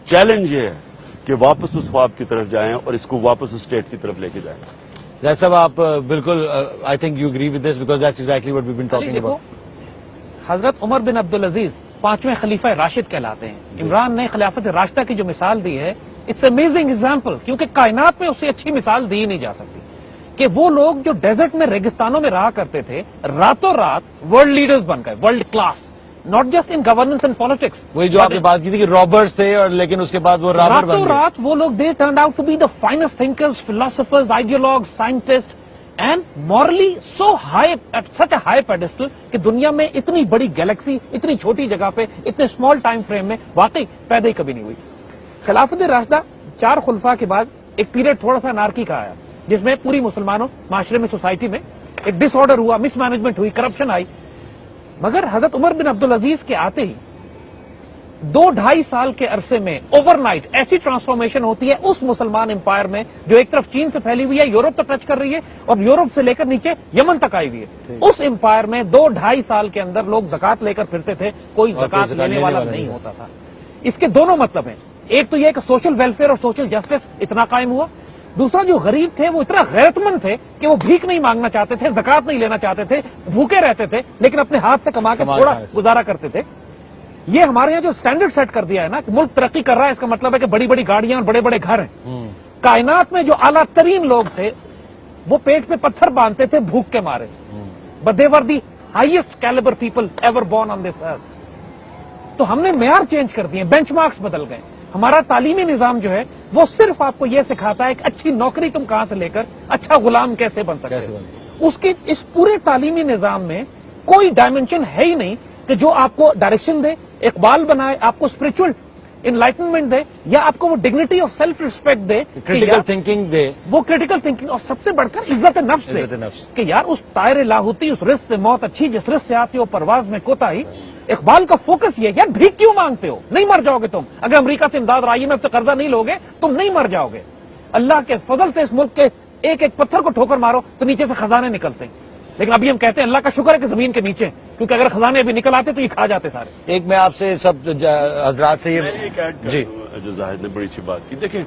Challenge ये है कि वापस उस ख्वाब की तरफ जाएं और इसको वापस उस स्टेट की तरफ लेके जाएं। जाहिद साहब आप बिल्कुल I think you agree with this because that's exactly what we been talking about. हजरत उमर बिन अब्दुल अजीज 5वें खलीफा राशिद कहलाते हैं। इमरान ने खिलाफत राशिदा की जो मिसाल दी है, इट्स अमेजिंग एग्जाम्पल, क्योंकि कायनात में उससे अच्छी मिसाल दी नहीं जा सकती कि वो लोग जो डेजर्ट में रेगिस्तानों में रहा करते थे, रातों रात वर्ल्ड लीडर्स बन गए, world class, not just in governance and politics. वही जो आपने बात की थी कि रॉबर्स थे और लेकिन उसके बाद वो राबर बन रातों गए। रात वो लोग they turn out to be the finest thinkers, philosophers, ideologues, scientist and morally so high at such a high pedestal कि दुनिया में इतनी बड़ी गैलेक्सी इतनी छोटी जगह पे इतने स्मॉल टाइम फ्रेम में वाकई पैदा ही कभी नहीं हुई। खिलाफत राशिदा 4 खुलफा के बाद एक पीरियड थोड़ा सा नारकी का आया, जिसमें पूरी मुसलमानों माशरे में, सोसाइटी में एक डिसऑर्डर हुआ, मिसमैनेजमेंट हुई, करप्शन आई। मगर हजरत उमर बिन अब्दुल अजीज के आते ही 2-2.5 साल के अरसे में ओवरनाइट ऐसी ट्रांसफॉर्मेशन होती है उस मुसलमान एम्पायर में जो एक तरफ चीन से फैली हुई है, यूरोप तक टच कर रही है और यूरोप से लेकर नीचे यमन तक आई हुई है। उस एम्पायर में 2-2.5 साल के अंदर लोग ज़कात लेकर फिरते थे, कोई ज़कात लेने वाला नहीं होता था। इसके दोनों मतलब हैं, एक तो यह कि सोशल वेलफेयर और सोशल जस्टिस इतना कायम हुआ, दूसरा जो गरीब थे वो इतना गैरतमंद थे कि वो भीख नहीं मांगना चाहते थे, ज़कात नहीं लेना चाहते थे, भूखे रहते थे लेकिन अपने हाथ से कमा के थोड़ा गुजारा करते थे। ये हमारे यहाँ जो स्टैंडर्ड सेट कर दिया है ना कि मुल्क तरक्की कर रहा है, इसका मतलब है कि बड़ी बड़ी गाड़ियां और बड़े बड़े घर हैं। कायनात में जो आला तरीन लोग थे वो पेट पे पत्थर बांधते थे भूख के मारे, but they were the highest calibre people ever born on this earth. तो हमने मेयार चेंज कर दिए, बेंचमार्क्स बदल गए। हमारा तालीमी निजाम जो है वो सिर्फ आपको यह सिखाता है कि अच्छी नौकरी तुम कहां से लेकर अच्छा गुलाम कैसे बन सकते हो। उसके इस पूरे तालीमी निजाम में कोई डायमेंशन है ही नहीं कि जो आपको डायरेक्शन दे, इकबाल बनाए, आपको स्पिरिचुअल इनलाइटनमेंट दे या आपको वो डिग्निटी और सेल्फ रिस्पेक्ट दे, क्रिटिकल थिंकिंग दे, वो क्रिटिकल थिंकिंग और सबसे बढ़कर इज्जत नफ्स दे कि यार उस तायर लाहूती, उस रिस्क से मौत अच्छी जिस रिस्क से आती हो परवाज में कोताही। इकबाल का फोकस ये, यार भीख क्यों मांगते हो, नहीं मर जाओगे तुम। अगर अमेरिका से इमदाद और IMF से कर्जा नहीं लोगे तुम नहीं मर जाओगे। अल्लाह के फजल से इस मुल्क के एक एक पत्थर को ठोकर मारो तो नीचे से खजाने निकलते हैं, लेकिन अभी हम कहते हैं अल्लाह का शुक्र है कि जमीन के नीचे, क्योंकि अगर खजाने अभी निकल आते तो ये खा जाते सारे। एक मैं आपसे सब हजरात से ये जी जो जाहिद ने बड़ी अच्छी बात की। देखिए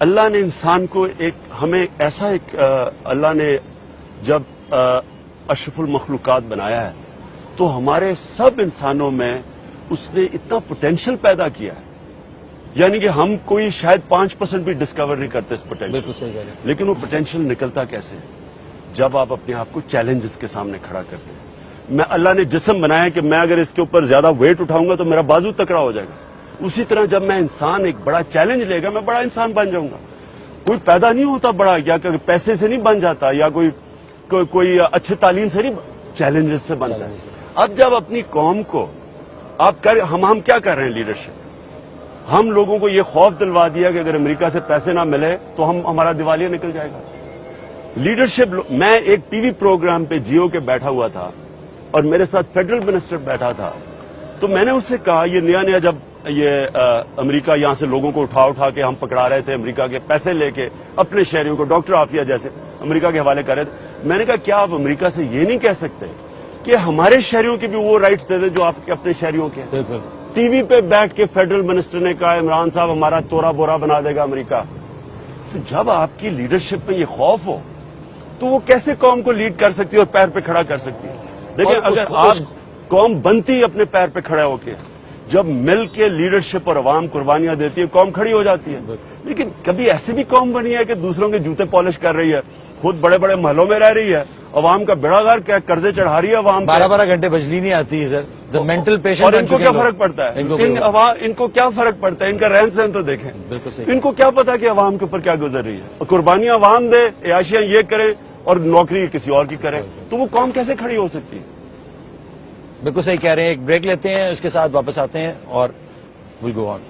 अल्लाह ने इंसान को हमें ऐसा अल्लाह ने जब अशरफुल मखलूकात बनाया है तो हमारे सब इंसानों में उसने इतना पोटेंशियल पैदा किया है, यानी कि हम कोई शायद 5% भी डिस्कवर नहीं करते इस पोटेंशियल, लेकिन वो पोटेंशियल निकलता कैसे है जब आप अपने आप को चैलेंजेस के सामने खड़ा करते हैं। अल्लाह ने जिस्म बनाया कि मैं अगर इसके ऊपर ज्यादा वेट उठाऊंगा तो मेरा बाजू तकड़ा हो जाएगा। उसी तरह जब मैं इंसान एक बड़ा चैलेंज लेगा मैं बड़ा इंसान बन जाऊंगा। कोई पैदा नहीं होता बड़ा, या पैसे से नहीं बन जाता, या कोई अच्छे तालीम से नहीं, चैलेंजेस से बनता है। अब जब अपनी कौम को हम क्या कर रहे हैं लीडरशिप, हम लोगों को ये खौफ दिलवा दिया कि अगर अमेरिका से पैसे ना मिले तो हमारा दिवालिया निकल जाएगा। लीडरशिप, मैं एक टीवी प्रोग्राम पे जियो के बैठा हुआ था और मेरे साथ फेडरल मिनिस्टर बैठा था, तो मैंने उससे कहा ये नया जब ये अमेरिका यहां से लोगों को उठा के हम पकड़ा रहे थे, अमेरिका के पैसे लेके अपने शहरियों को डॉक्टर आफिया जैसे अमेरिका के हवाले कर रहे थे, मैंने कहा क्या आप अमेरिका से ये नहीं कह सकते कि हमारे शहरियों की भी वो राइट्स दे दे जो आपके अपने शहरियों के। टीवी पे बैठ के फेडरल मिनिस्टर ने कहा इमरान साहब हमारा तोरा बोरा बना देगा अमेरिका। तो जब आपकी लीडरशिप में ये खौफ हो तो वो कैसे कौम को लीड कर सकती है और पैर पे खड़ा कर सकती है। देखिए अगर आप कौम बनती अपने पैर पे खड़ा होके, जब मिल के लीडरशिप और अवाम कुर्बानियां देती है कौम खड़ी हो जाती है। लेकिन कभी ऐसी भी कौम बनी है कि दूसरों के जूते पॉलिश कर रही है, खुद बड़े बड़े महलों में रह रही है, अवाम का बेड़ागार क्या कर्जे चढ़ा रही है अवाम। 12-12 घंटे बिजली नहीं आती है सर, द मेंटल पेशेंट। और इनको क्या फर्क पड़ता है, इनको क्या फर्क पड़ता है, इनका रहन सहन तो देखें। बिल्कुल सही। इनको क्या पता कि अवाम के ऊपर क्या गुजर रही है। कुर्बानियां अवाम दे, याशियां ये करे और नौकरी किसी और की करे, तो वो कौम कैसे खड़ी हो सकती है। बिल्कुल सही कह रहे हैं। एक ब्रेक लेते हैं, इसके साथ वापस आते हैं और विल गो ऑन।